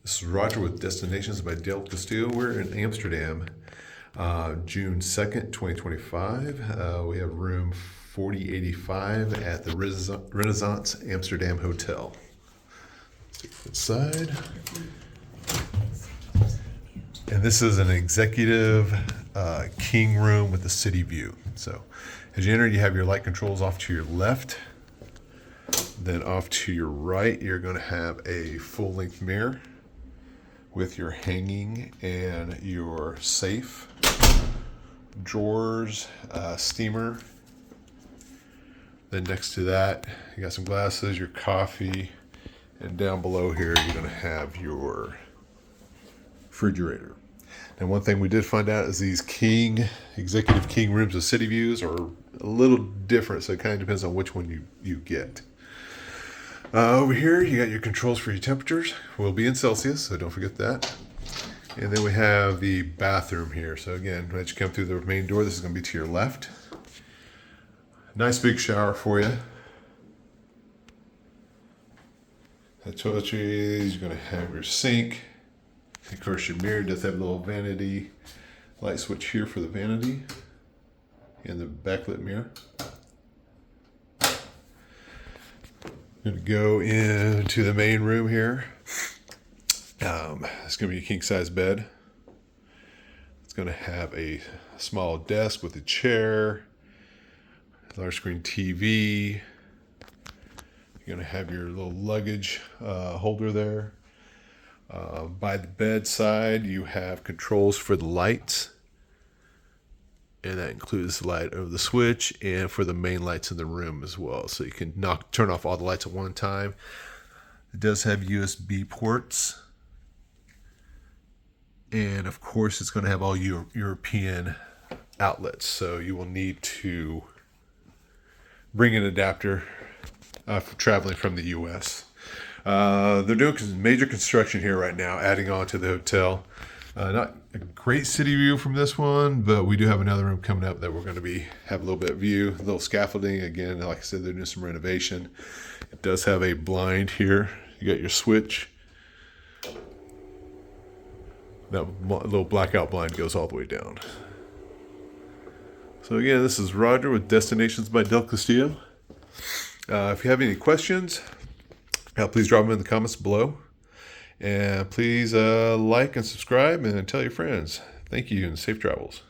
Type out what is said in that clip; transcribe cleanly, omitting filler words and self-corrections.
This is Roger with Destinations by Del Castillo. We're in Amsterdam, June 2nd, 2025. We have room 4085 at the Renaissance Amsterdam Hotel. Let's take the side. And this is an executive king room with a city view. So as you enter, you have your light controls off to your left. Then off to your right, you're going to have a full-length mirror with your hanging and your safe, drawers, steamer. Then next to that, you got some glasses, your coffee, and down below here, you're going to have your refrigerator. And one thing we did find out is these executive king rooms with city views are a little different, so it kind of depends on which one you get. Over here, you got your controls for your temperatures. We'll be in Celsius, so don't forget that. And then we have the bathroom here. So again, as you come through the main door, this is going to be to your left. Nice big shower for you. The toiletries, you're going to have your sink. Of course, your mirror does have a little vanity light switch here for the vanity and the backlit mirror. Going to go into the main room here. It's going to be a king-size bed. It's going to have a small desk with a chair, large screen TV. You're going to have your little luggage holder there. By the bedside, you have controls for the lights. And that includes the light over the switch and for the main lights in the room as well. So you can turn off all the lights at one time. It does have USB ports. And of course, it's going to have all European outlets. So you will need to bring an adapter for traveling from the US. They're doing major construction here right now, adding on to the hotel. Not a great city view from this one, but we do have another room coming up that we're going to have a little bit of view, a little scaffolding. Again, like I said, they're doing some renovation. It does have a blind here. You got your switch. That little blackout blind goes all the way down. So again, this is Roger with Destinations by Del Castillo. If you have any questions, please drop them in the comments below. And please like and subscribe and tell your friends. Thank you and safe travels.